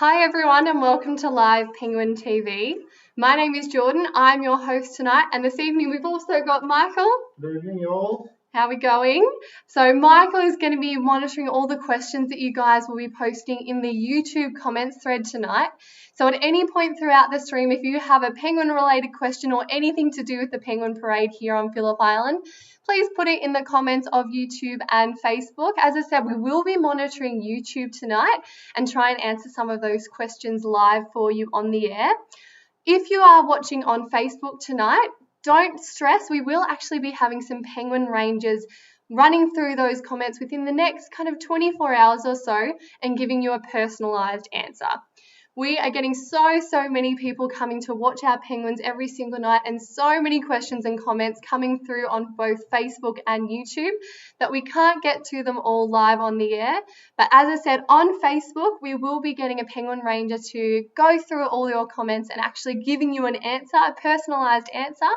Hi everyone and welcome to Live Penguin TV. My name is Jordan, I'm your host tonight, and this evening we've also got Michael. Good evening, y'all. How are we going? So Michael is going to be monitoring all the questions that you guys will be posting in the YouTube comments thread tonight. So at any point throughout the stream, if you have a penguin related question or anything to do with the Penguin Parade here on Phillip Island, please put it in the comments of YouTube and Facebook. As I said, we will be monitoring YouTube tonight and try and answer some of those questions live for you on the air. If you are watching on Facebook tonight, don't stress, we will actually be having some penguin rangers running through those comments within the next kind of 24 hours or so and giving you a personalised answer. We are getting so many people coming to watch our penguins every single night, and so many questions and comments coming through on both Facebook and YouTube that we can't get to them all live on the air. But as I said, on Facebook, we will be getting a penguin ranger to go through all your comments and actually giving you an answer, a personalised answer.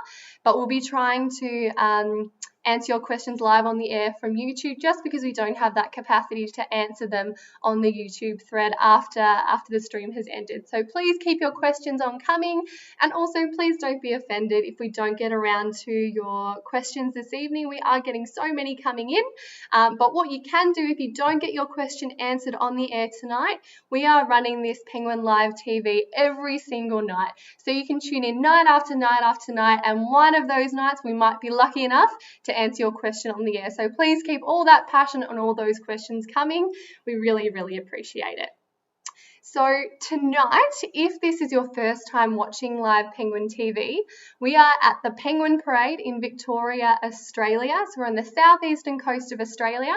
But we'll be trying to answer your questions live on the air from YouTube, just because we don't have that capacity to answer them on the YouTube thread after the stream has ended. So please keep your questions on coming, and also please don't be offended if we don't get around to your questions this evening. We are getting so many coming in, but what you can do if you don't get your question answered on the air tonight, we are running this Penguin Live TV every single night. So you can tune in night after night after night, and one of those nights we might be lucky enough to answer your question on the air. So please keep all that passion and all those questions coming. We really appreciate it. So tonight, if this is your first time watching Live Penguin TV, we are at the Penguin Parade in Victoria, Australia. So we're on the southeastern coast of Australia,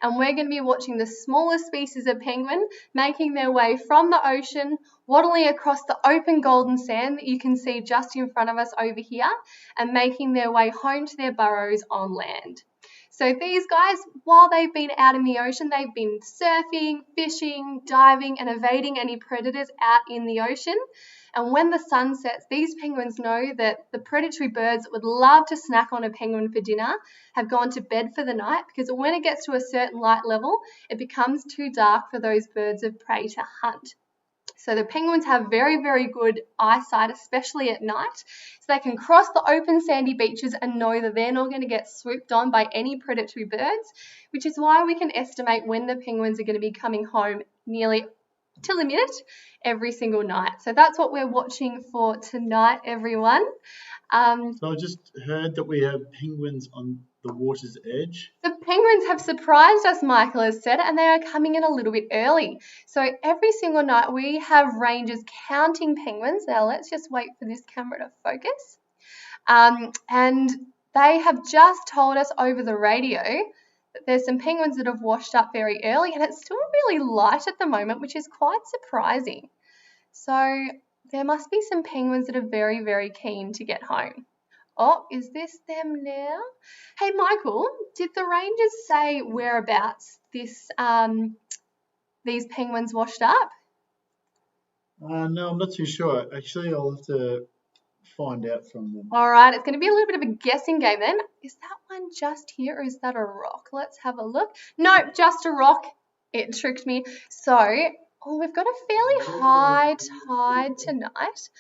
and we're going to be watching the smallest species of penguin making their way from the ocean, waddling across the open golden sand that you can see just in front of us over here, and making their way home to their burrows on land. So these guys, while they've been out in the ocean, they've been surfing, fishing, diving, and evading any predators out in the ocean. And when the sun sets, these penguins know that the predatory birds that would love to snack on a penguin for dinner have gone to bed for the night, because when it gets to a certain light level, it becomes too dark for those birds of prey to hunt. So the penguins have very good eyesight, especially at night, so they can cross the open sandy beaches and know that they're not going to get swooped on by any predatory birds, which is why we can estimate when the penguins are going to be coming home nearly till a minute every single night. So that's what we're watching for tonight, everyone. So I just heard that we have penguins on the water's edge. The penguins have surprised us, Michael has said, and they are coming in a little bit early. So every single night we have rangers counting penguins. Now let's just wait for this camera to focus. And they have just told us over the radio that there's some penguins that have washed up very early, and it's still really light at the moment, which is quite surprising. So there must be some penguins that are very keen to get home. Oh, is this them now? Hey, Michael, did the rangers say whereabouts these penguins washed up? No, I'm not too sure. Actually, I'll have to find out from them. All right, it's going to be a little bit of a guessing game then. Is that one just here, or is that a rock? Let's have a look. No, just a rock. It tricked me. So, we've got a fairly high tide tonight.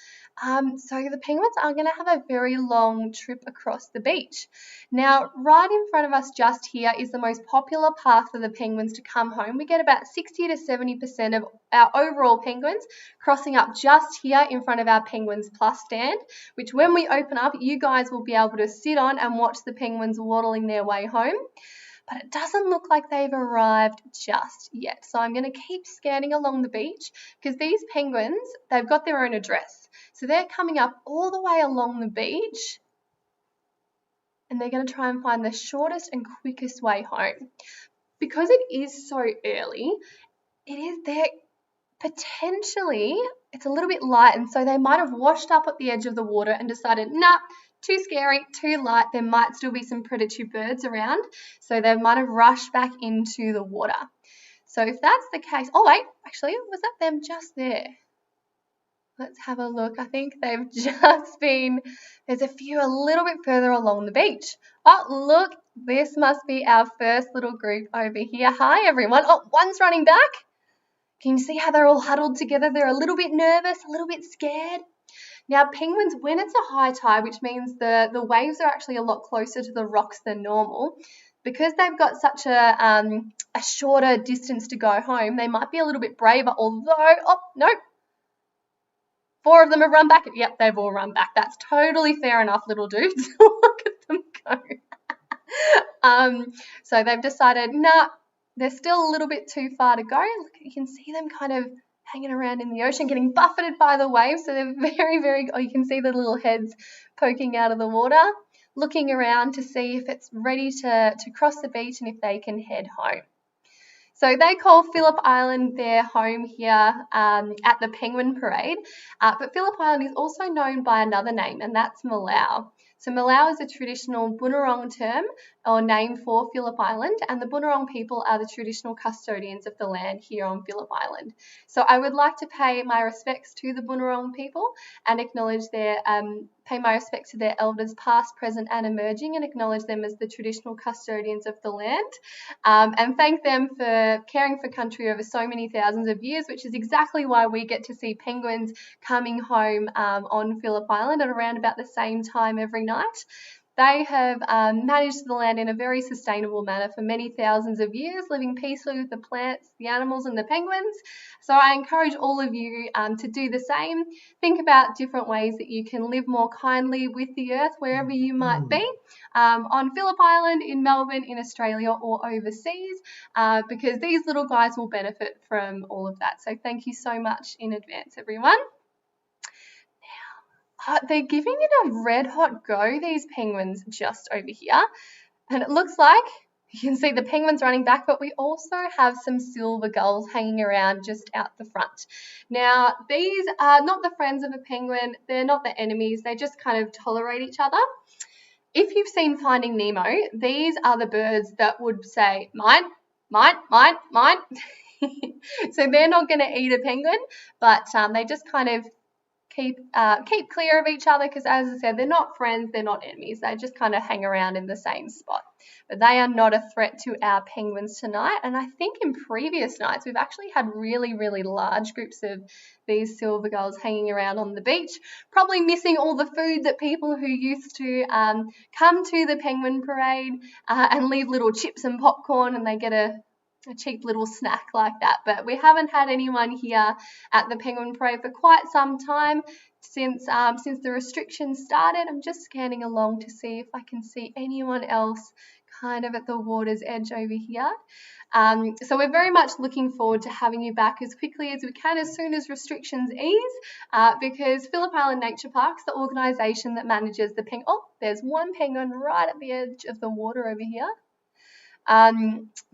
So the penguins are going to have a very long trip across the beach. Now, right in front of us just here is the most popular path for the penguins to come home. We get about 60 to 70% of our overall penguins crossing up just here in front of our Penguins Plus stand, which when we open up, you guys will be able to sit on and watch the penguins waddling their way home. But it doesn't look like they've arrived just yet. So I'm going to keep scanning along the beach, because these penguins, they've got their own address. So they're coming up all the way along the beach, and they're going to try and find the shortest and quickest way home. Because it is so early, potentially it's a little bit light, and so they might have washed up at the edge of the water and decided, nah, too scary, too light, there might still be some predatory birds around, so they might have rushed back into the water. So if that's the case, oh wait, actually, was that them just there? Let's have a look. I think they've just been, there's a few a little bit further along the beach. Oh, look, this must be our first little group over here. Hi, everyone. Oh, one's running back. Can you see how they're all huddled together? They're a little bit nervous, a little bit scared. Now, penguins, when it's a high tide, which means the waves are actually a lot closer to the rocks than normal, because they've got such a shorter distance to go home, they might be a little bit braver, although, oh, nope, 4 of them have run back. Yep, they've all run back. That's totally fair enough, little dudes. Look at them go. So they've decided, nah, they're still a little bit too far to go. Look, you can see them kind of hanging around in the ocean, getting buffeted by the waves. So they're very, very, you can see the little heads poking out of the water, looking around to see if it's ready to cross the beach and if they can head home. So they call Phillip Island their home here at the Penguin Parade. But Phillip Island is also known by another name, and that's Malau. So Malau is a traditional Bunurong term or name for Phillip Island, and the Bunurong people are the traditional custodians of the land here on Phillip Island. So I would like to pay my respects to the Bunurong people and acknowledge pay my respect to their elders past, present and emerging, and acknowledge them as the traditional custodians of the land, and thank them for caring for country over so many thousands of years, which is exactly why we get to see penguins coming home on Phillip Island at around about the same time every night. They have managed the land in a very sustainable manner for many thousands of years, living peacefully with the plants, the animals and the penguins. So I encourage all of you to do the same. Think about different ways that you can live more kindly with the earth wherever you might be, on Phillip Island, in Melbourne, in Australia or overseas, because these little guys will benefit from all of that. So thank you so much in advance, everyone. They're giving it a red hot go, these penguins just over here. And it looks like you can see the penguins running back, but we also have some silver gulls hanging around just out the front. Now, these are not the friends of a penguin. They're not the enemies. They just kind of tolerate each other. If you've seen Finding Nemo, these are the birds that would say, mine, mine, mine, mine. So they're not going to eat a penguin, but they just kind of keep clear of each other because, as I said, they're not friends, they're not enemies. They just kind of hang around in the same spot. But they are not a threat to our penguins tonight. And I think in previous nights we've actually had really, really large groups of these silver gulls hanging around on the beach, probably missing all the food that people who used to come to the Penguin Parade and leave little chips and popcorn, and they get a cheap little snack like that. But we haven't had anyone here at the Penguin Parade for quite some time since the restrictions started. I'm just scanning along to see if I can see anyone else kind of at the water's edge over here. So we're very much looking forward to having you back as quickly as we can, as soon as restrictions ease, because Phillip Island Nature Parks, the organisation that manages the penguin. Oh, there's one penguin right at the edge of the water over here.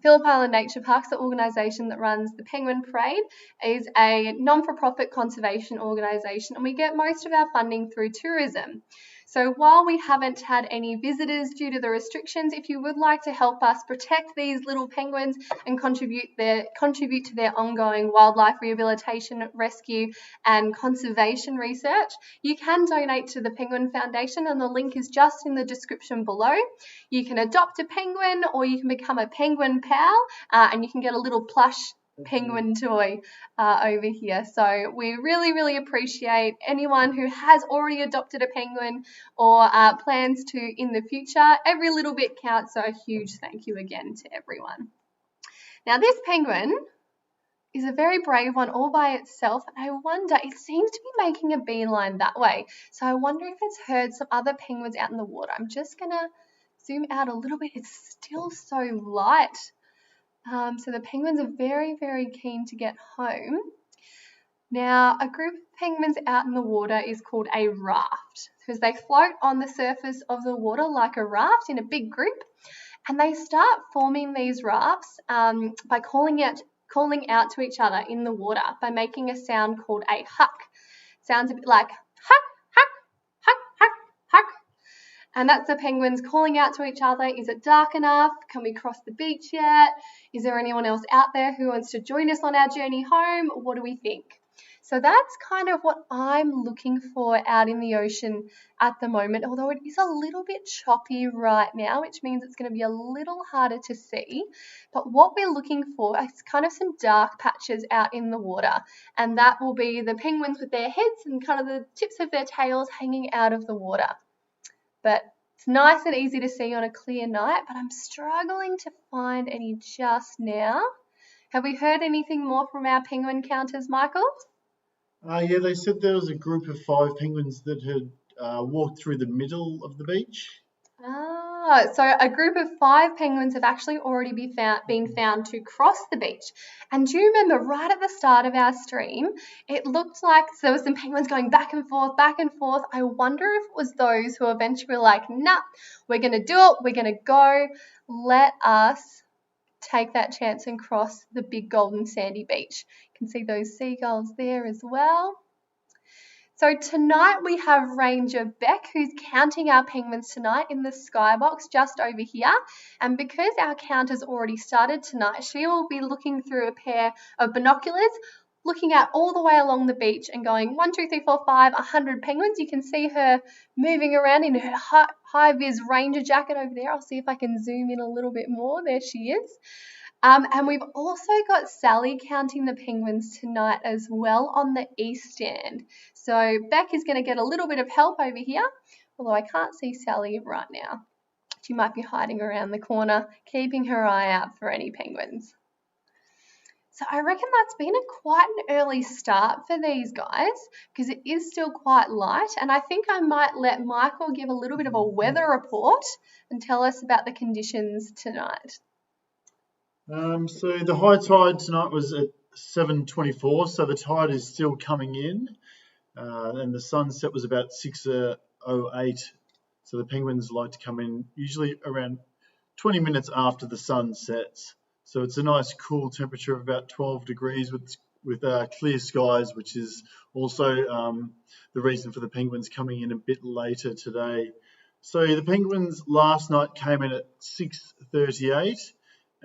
Phillip Island Nature Parks, the organisation that runs the Penguin Parade, is a non-for-profit conservation organisation, and we get most of our funding through tourism. So while we haven't had any visitors due to the restrictions, if you would like to help us protect these little penguins and contribute to their ongoing wildlife rehabilitation, rescue and conservation research, you can donate to the Penguin Foundation, and the link is just in the description below. You can adopt a penguin, or you can become a penguin pal, and you can get a little plush penguin toy over here. So we really, really appreciate anyone who has already adopted a penguin or plans to in the future. Every little bit counts, so a huge thank you again to everyone. Now, this penguin is a very brave one all by itself, and I wonder, it seems to be making a beeline that way. So I wonder if it's heard some other penguins out in the water. I'm just going to zoom out a little bit. It's still so light. So the penguins are very, very keen to get home. Now, a group of penguins out in the water is called a raft, because they float on the surface of the water like a raft in a big group, and they start forming these rafts by calling out to each other in the water by making a sound called a huck. Sounds a bit like huck, huck, huck, huck, huck. And that's the penguins calling out to each other. Is it dark enough? Can we cross the beach yet? Is there anyone else out there who wants to join us on our journey home? What do we think? So that's kind of what I'm looking for out in the ocean at the moment, although it is a little bit choppy right now, which means it's going to be a little harder to see. But what we're looking for is kind of some dark patches out in the water, and that will be the penguins with their heads and kind of the tips of their tails hanging out of the water. But it's nice and easy to see on a clear night, but I'm struggling to find any just now. Have we heard anything more from our penguin counters, Michael? Yeah, they said there was a group of 5 penguins that had walked through the middle of the beach. So a group of 5 penguins have actually already been found to cross the beach. And do you remember right at the start of our stream, it looked like there was some penguins going back and forth, back and forth. I wonder if it was those who eventually were like, nah, we're going to do it, we're going to go. Let us take that chance and cross the big golden sandy beach. You can see those seagulls there as well. So tonight we have Ranger Beck, who's counting our penguins tonight in the skybox just over here. And because our count has already started tonight, she will be looking through a pair of binoculars, looking out all the way along the beach and going 1, 2, 3, 4, 5, 100 penguins. You can see her moving around in her high-vis ranger jacket over there. I'll see if I can zoom in a little bit more. There she is. And we've also got Sally counting the penguins tonight as well on the east stand. So Beck is going to get a little bit of help over here, although I can't see Sally right now. She might be hiding around the corner, keeping her eye out for any penguins. So I reckon that's been quite an early start for these guys because it is still quite light, and I think I might let Michael give a little bit of a weather report and tell us about the conditions tonight. So the high tide tonight was at 7:24, so the tide is still coming in, and the sunset was about 6:08. So the penguins like to come in usually around 20 minutes after the sun sets. So it's a nice cool temperature of about 12 degrees with clear skies, which is also the reason for the penguins coming in a bit later today. So the penguins last night came in at 6:38.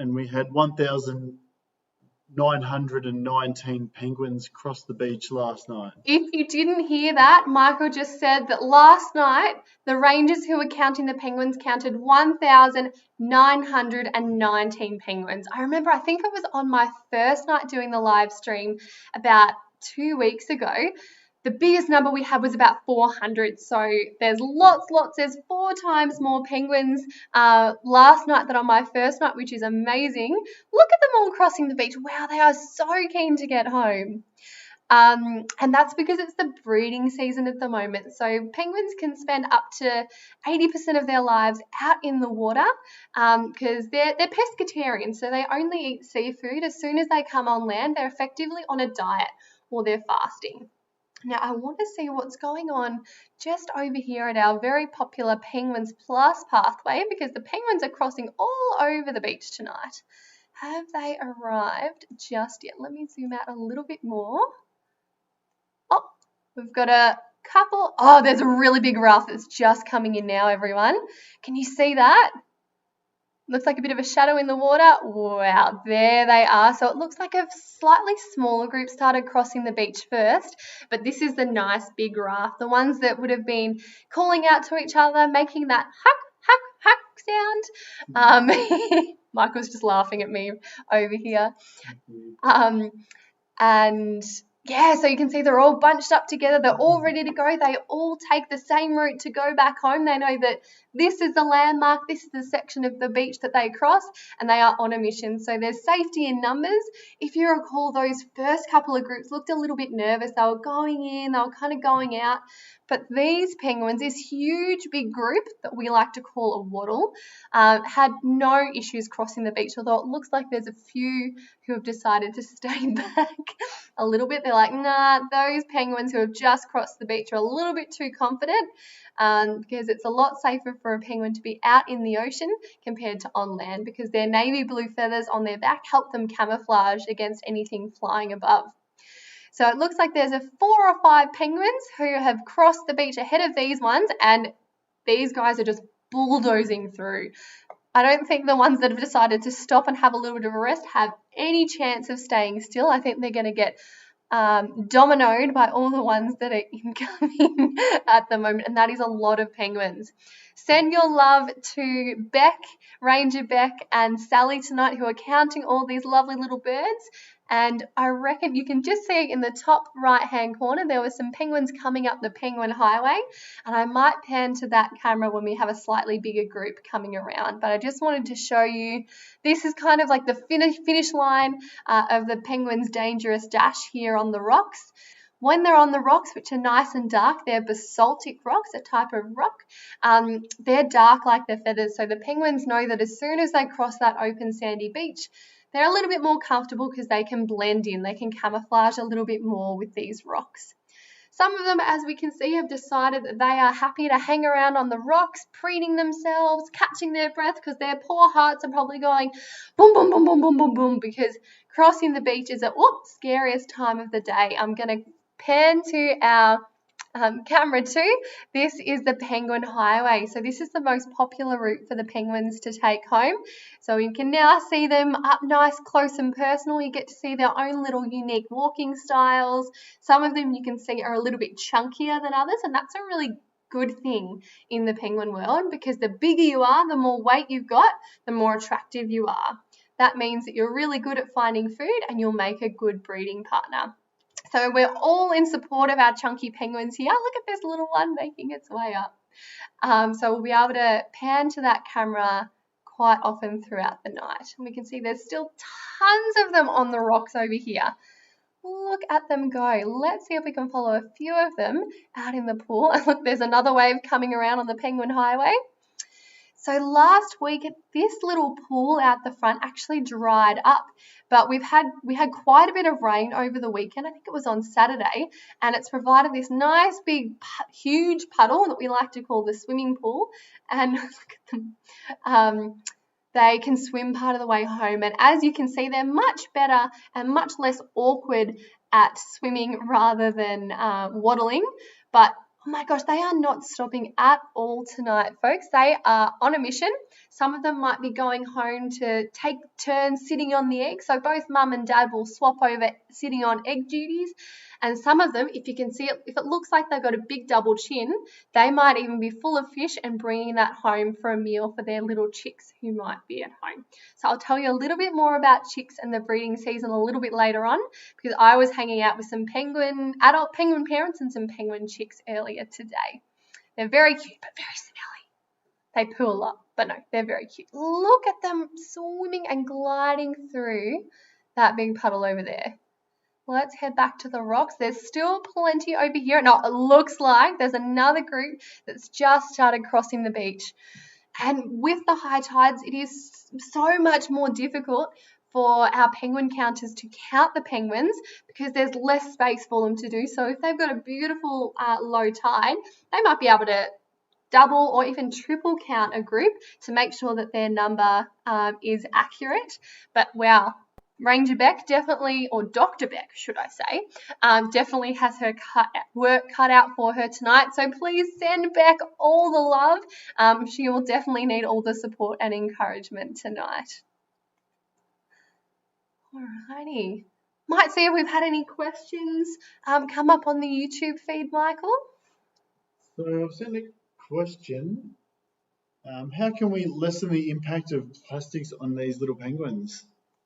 And we had 1,919 penguins cross the beach last night. If you didn't hear that, Michael just said that last night the rangers who were counting the penguins counted 1,919 penguins. I remember, I think it was on my first night doing the live stream about 2 weeks ago. The biggest number we had was about 400. So there's there's 4 times more penguins last night than on my first night, which is amazing. Look at them all crossing the beach. Wow, they are so keen to get home. And that's because it's the breeding season at the moment. So penguins can spend up to 80% of their lives out in the water because they're pescatarians. So they only eat seafood. As soon as they come on land, they're effectively on a diet or they're fasting. Now, I want to see what's going on just over here at our very popular Penguins Plus pathway because the penguins are crossing all over the beach tonight. Have they arrived just yet? Let me zoom out a little bit more. Oh, we've got a couple. Oh, there's a really big raft that's just coming in now, everyone. Can you see that? Looks like a bit of a shadow in the water. Wow, there they are. So it looks like a slightly smaller group started crossing the beach first, but this is the nice big raft, the ones that would have been calling out to each other, making that huck sound. Michael's just laughing at me over here. And yeah, so you can see they're all bunched up together. They're all ready to go. They all take the same route to go back home. They know that this is the landmark, this is the section of the beach that they cross, and they are on a mission. So there's safety in numbers. If you recall, those first couple of groups looked a little bit nervous. They were going in, they were kind of going out. But these penguins, this huge big group that we like to call a waddle, had no issues crossing the beach, although it looks like there's a few who have decided to stay back a little bit. They're like, nah, those penguins who have just crossed the beach are a little bit too confident because it's a lot safer for a penguin to be out in the ocean compared to on land because their navy blue feathers on their back help them camouflage against anything flying above. So it looks like there's 4 or 5 penguins who have crossed the beach ahead of these ones, and these guys are just bulldozing through. I don't think the ones that have decided to stop and have a little bit of a rest have any chance of staying still. I think they're going to get dominoed by all the ones that are incoming at the moment, and that is a lot of penguins. Send your love to Beck, Ranger Beck, and Sally tonight, who are counting all these lovely little birds. And I reckon you can just see in the top right-hand corner there were some penguins coming up the Penguin Highway, and I might pan to that camera when we have a slightly bigger group coming around. But I just wanted to show you, this is kind of like the finish line of the penguins' dangerous dash here on the rocks. When they're on the rocks, which are nice and dark, they're basaltic rocks, a type of rock. They're dark like their feathers, so the penguins know that as soon as they cross that open sandy beach, they're a little bit more comfortable because they can blend in, they can camouflage a little bit more with these rocks. Some of them, as we can see, have decided that they are happy to hang around on the rocks, preening themselves, catching their breath, because their poor hearts are probably going boom, boom, boom, boom, boom, boom, boom, because crossing the beach is the scariest time of the day. I'm going to pan to our camera 2. This is the Penguin Highway. So this is the most popular route for the penguins to take home. So you can now see them up nice, close and personal. You get to see their own little unique walking styles. Some of them you can see are a little bit chunkier than others, and that's a really good thing in the penguin world, because the bigger you are, the more weight you've got, the more attractive you are. That means that you're really good at finding food and you'll make a good breeding partner. So we're all in support of our chunky penguins here. Look at this little one making its way up. So we'll be able to pan to that camera quite often throughout the night. And we can see there's still tons of them on the rocks over here. Look at them go. Let's see if we can follow a few of them out in the pool. And look, there's another wave coming around on the Penguin Highway. So last week, this little pool out the front actually dried up, but we had quite a bit of rain over the weekend. I think it was on Saturday, and it's provided this nice big huge puddle that we like to call the swimming pool. And look at them. They can swim part of the way home, and as you can see, they're much better and much less awkward at swimming rather than waddling. But oh my gosh, they are not stopping at all tonight, folks. They are on a mission. Some of them might be going home to take turns sitting on the egg. So both mum and dad will swap over sitting on egg duties. And some of them, if you can see it, if it looks like they've got a big double chin, they might even be full of fish and bringing that home for a meal for their little chicks who might be at home. So I'll tell you a little bit more about chicks and the breeding season a little bit later on, because I was hanging out with some adult penguin parents and some penguin chicks earlier today. They're very cute, but very smelly. They poo a lot, but no, they're very cute. Look at them swimming and gliding through that big puddle over there. Let's head back to the rocks. There's still plenty over here. Now, it looks like there's another group that's just started crossing the beach. And with the high tides, it is so much more difficult for our penguin counters to count the penguins, because there's less space for them to do so. If they've got a beautiful low tide, they might be able to double or even triple count a group to make sure that their number is accurate. But wow, Ranger Beck definitely, or Dr. Beck should I say, definitely has her work cut out for her tonight. So please send Beck all the love. She will definitely need all the support and encouragement tonight. Alrighty. Might see if we've had any questions come up on the YouTube feed, Michael. So I've sent a question. How can we lessen the impact of plastics on these little penguins?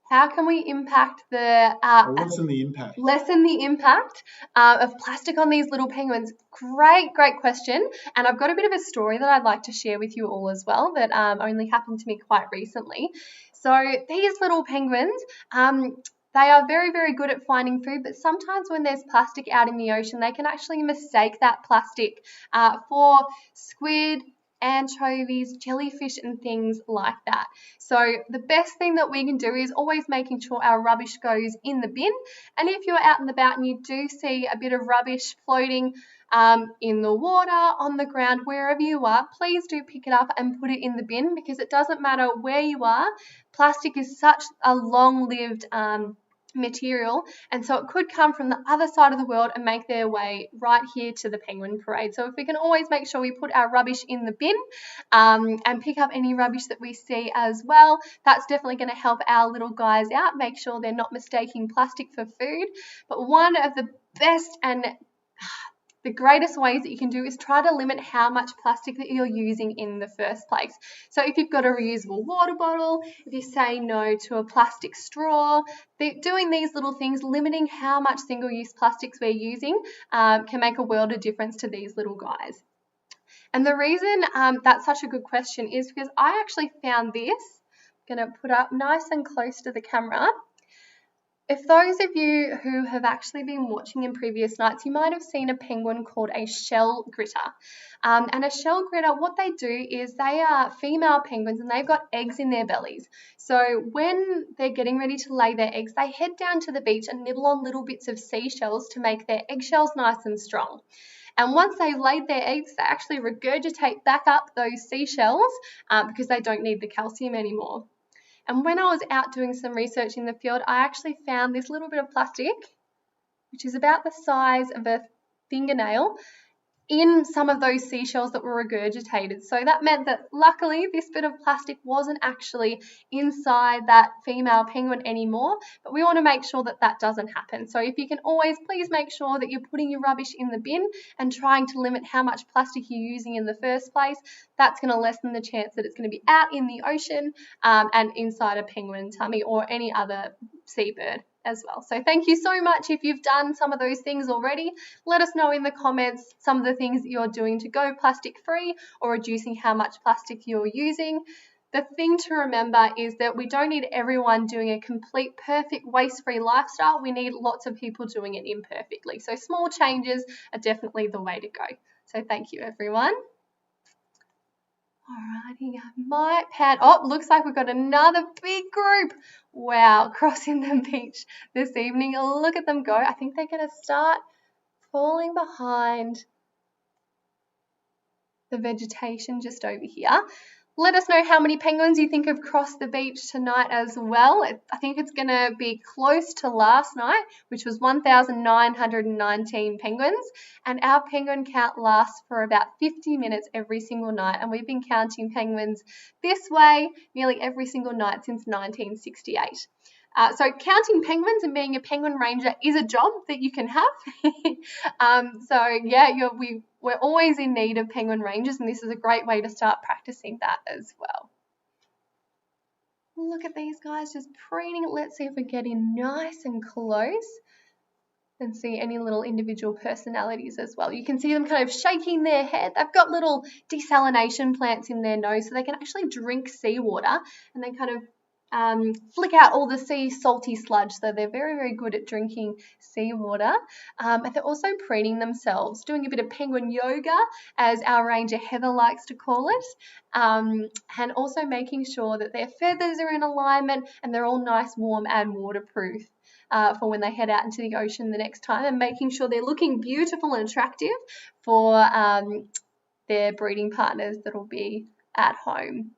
How can we impact lessen the impact? Lessen the impact of plastic on these little penguins. Great question. And I've got a bit of a story that I'd like to share with you all as well that only happened to me quite recently. So these little penguins, they are very, very good at finding food, but sometimes when there's plastic out in the ocean, they can actually mistake that plastic for squid, anchovies, jellyfish and things like that. So the best thing that we can do is always making sure our rubbish goes in the bin. And if you're out and about and you do see a bit of rubbish floating in the water, on the ground, wherever you are, please do pick it up and put it in the bin, because it doesn't matter where you are. Plastic is such a long-lived material, and so it could come from the other side of the world and make their way right here to the penguin parade. So if we can always make sure we put our rubbish in the bin and pick up any rubbish that we see as well, that's definitely going to help our little guys out, make sure they're not mistaking plastic for food. But one of the best and the greatest ways that you can do is try to limit how much plastic that you're using in the first place. So if you've got a reusable water bottle, if you say no to a plastic straw, doing these little things, limiting how much single-use plastics we're using can make a world of difference to these little guys. And the reason that's such a good question is because I actually found this. I'm going to put up nice and close to the camera. If those of you who have actually been watching in previous nights, you might have seen a penguin called a shell gritter. And a shell gritter, what they do is they are female penguins and they've got eggs in their bellies. So when they're getting ready to lay their eggs, they head down to the beach and nibble on little bits of seashells to make their eggshells nice and strong. And once they've laid their eggs, they actually regurgitate back up those seashells because they don't need the calcium anymore. And when I was out doing some research in the field, I actually found this little bit of plastic, which is about the size of a fingernail, in some of those seashells that were regurgitated. So that meant that luckily this bit of plastic wasn't actually inside that female penguin anymore, but we want to make sure that that doesn't happen. So if you can always, please make sure that you're putting your rubbish in the bin and trying to limit how much plastic you're using in the first place. That's going to lessen the chance that it's going to be out in the ocean and inside a penguin tummy or any other seabird as well. So thank you so much if you've done some of those things already. Let us know in the comments some of the things that you're doing to go plastic free or reducing how much plastic you're using. The thing to remember is that we don't need everyone doing a complete perfect waste-free lifestyle. We need lots of people doing it imperfectly. So small changes are definitely the way to go. So thank you everyone. Alrighty, I might pan. Oh, looks like we've got another big group. Wow, crossing the beach this evening. Look at them go. I think they're going to start falling behind the vegetation just over here. Let us know how many penguins you think have crossed the beach tonight as well. I think it's going to be close to last night, which was 1,919 penguins. And our penguin count lasts for about 50 minutes every single night. And we've been counting penguins this way nearly every single night since 1968. So counting penguins and being a penguin ranger is a job that you can have. We're always in need of penguin rangers, and this is a great way to start practicing that as well. Look at these guys just preening. Let's see if we get in nice and close and see any little individual personalities as well. You can see them kind of shaking their head. They've got little desalination plants in their nose so they can actually drink seawater, and they kind of flick out all the sea salty sludge, so they're very, very good at drinking seawater. And they're also preening themselves, doing a bit of penguin yoga, as our ranger Heather likes to call it, and also making sure that their feathers are in alignment and they're all nice, warm and waterproof for when they head out into the ocean the next time, and making sure they're looking beautiful and attractive for their breeding partners that'll be at home.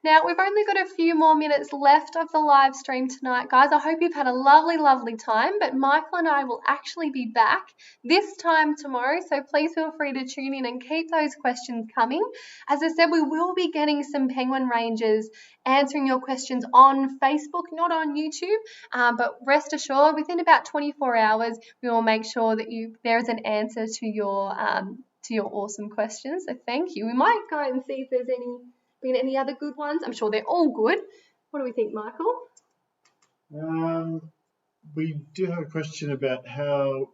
Now, we've only got a few more minutes left of the live stream tonight, guys. I hope you've had a lovely, lovely time, but Michael and I will actually be back this time tomorrow, so please feel free to tune in and keep those questions coming. As I said, we will be getting some penguin rangers answering your questions on Facebook, not on YouTube, but rest assured, within about 24 hours, we will make sure that there is an answer to your awesome questions, so thank you. We might go and see if there's been any other good ones. I'm sure they're all good. What do we think, Michael? We do have a question about how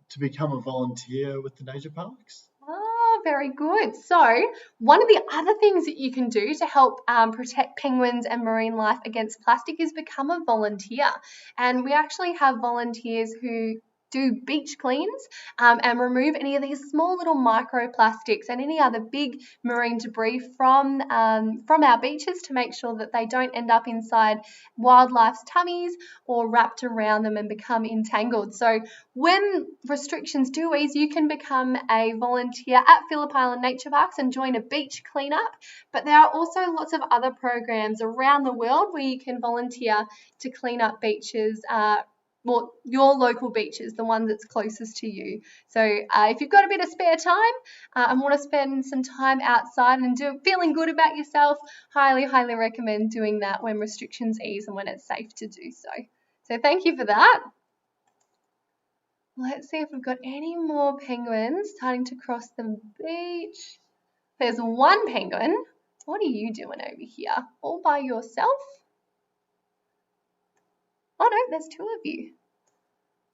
to become a volunteer with the nature parks. Oh, very good. So one of the other things that you can do to help protect penguins and marine life against plastic is become a volunteer. And we actually have volunteers who do beach cleans and remove any of these small little microplastics and any other big marine debris from our beaches to make sure that they don't end up inside wildlife's tummies or wrapped around them and become entangled. So when restrictions do ease, you can become a volunteer at Phillip Island Nature Parks and join a beach cleanup. But there are also lots of other programs around the world where you can volunteer to clean up beaches, your local beaches, the one that's closest to you. So if you've got a bit of spare time and want to spend some time outside and feeling good about yourself, highly recommend doing that when restrictions ease and when it's safe to do so. So thank you for that. Let's see if we've got any more penguins starting to cross the beach. There's one penguin. What are you doing over here? All by yourself? Oh no, there's two of you.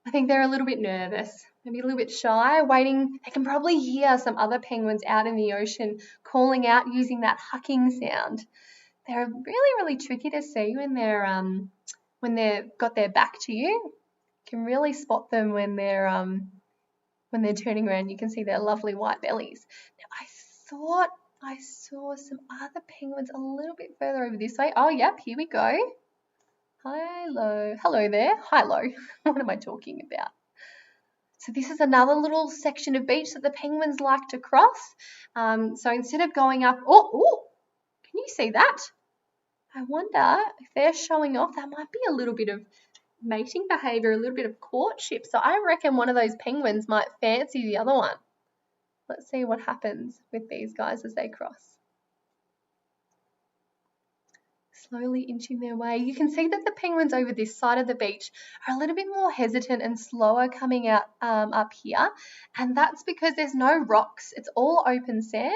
I think they're a little bit nervous, maybe a little bit shy, waiting. They can probably hear some other penguins out in the ocean calling out using that hucking sound. They're really tricky to see when they've got their back to you. You can really spot them when they're turning around. You can see their lovely white bellies. Now, I thought I saw some other penguins a little bit further over this way. Oh, yep, here we go. Hello there. Hi-lo. What am I talking about? So this is another little section of beach that the penguins like to cross. So instead of going up, oh, can you see that? I wonder if they're showing off. That might be a little bit of mating behaviour, a little bit of courtship. So I reckon one of those penguins might fancy the other one. Let's see what happens with these guys as they cross. Slowly inching their way. You can see that the penguins over this side of the beach are a little bit more hesitant and slower coming out up here, and that's because there's no rocks. It's all open sand,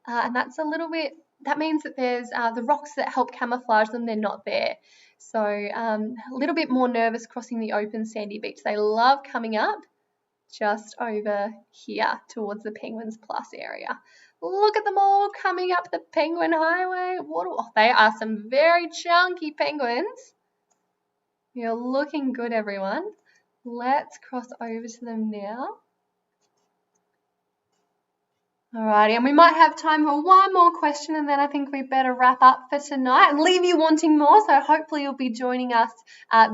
and that means that there's the rocks that help camouflage them, they're not there. So a little bit more nervous crossing the open sandy beach. They love coming up just over here towards the Penguins Plus area. Look at them all coming up the Penguin Highway. They are some very chunky penguins. You're looking good, everyone. Let's cross over to them now. Alrighty, and we might have time for one more question, and then I think we better wrap up for tonight and leave you wanting more. So hopefully you'll be joining us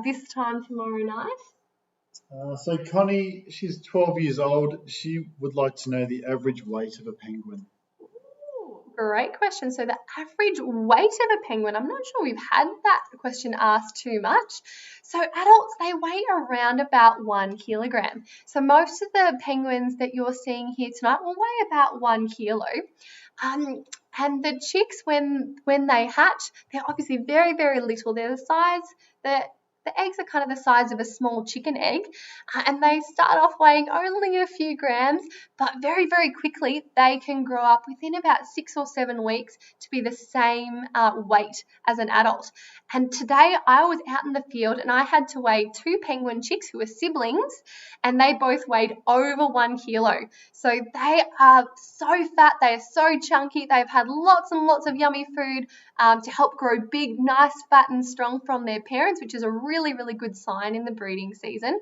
this time tomorrow night. So Connie, she's 12 years old. She would like to know the average weight of a penguin. Great question. So the average weight of a penguin, I'm not sure we've had that question asked too much. So adults, they weigh around about 1 kilogram. So most of the penguins that you're seeing here tonight will weigh about 1 kilo. And the chicks, when they hatch, they're obviously very, very little. They're the size that the eggs are kind of the size of a small chicken egg, and they start off weighing only a few grams, but very, very quickly they can grow up within about 6 or 7 weeks to be the same weight as an adult. And today I was out in the field and I had to weigh 2 penguin chicks who were siblings, and they both weighed over 1 kilo. So they are so fat, they are so chunky, they've had lots and lots of yummy food to help grow big, nice, fat and strong from their parents, which is a really, really good sign in the breeding season.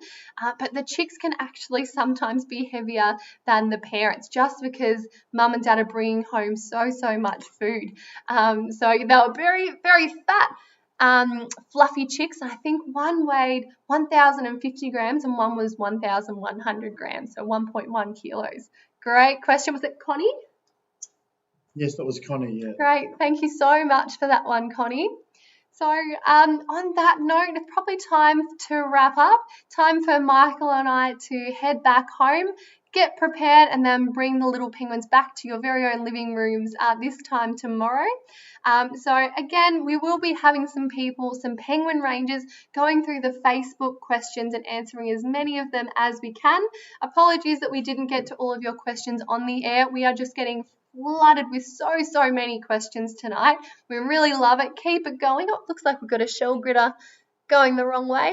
But the chicks can actually sometimes be heavier than the parents just because mum and dad are bringing home so much food. So they were very, very fat, fluffy chicks. I think one weighed 1,050 grams and one was 1,100 grams, so 1.1 kilos. Great question. Was it Connie? Yes, that was Connie, yeah. Great. Thank you so much for that one, Connie. So on that note, it's probably time to wrap up. Time for Michael and I to head back home, get prepared, and then bring the little penguins back to your very own living rooms this time tomorrow. So again, we will be having some penguin rangers going through the Facebook questions and answering as many of them as we can. Apologies that we didn't get to all of your questions on the air. We are just getting flooded with so many questions tonight. We really love it. Keep it going. Oh, looks like we've got a shell gritter going the wrong way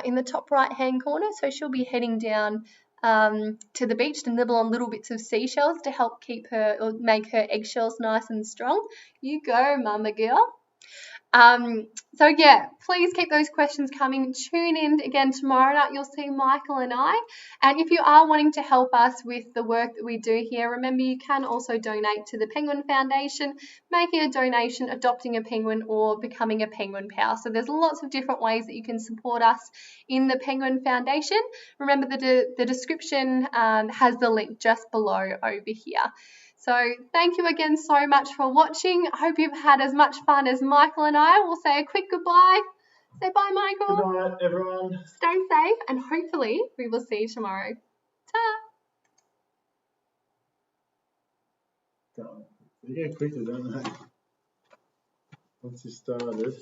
in the top right hand corner, so she'll be heading down to the beach to nibble on little bits of seashells to help keep her or make her eggshells nice and strong. You go, mama girl. So yeah, please keep those questions coming. Tune in again tomorrow night. You'll see Michael and I. And if you are wanting to help us with the work that we do here, remember you can also donate to the Penguin Foundation, making a donation, adopting a penguin, or becoming a penguin pal. So there's lots of different ways that you can support us in the Penguin Foundation. Remember the description has the link just below over here. So thank you again so much for watching. I hope you've had as much fun as Michael and I. We'll say a quick goodbye. Say bye, Michael. Good night, everyone. Stay safe, and hopefully we will see you tomorrow. Ta! They go quickly, don't they? Once you started.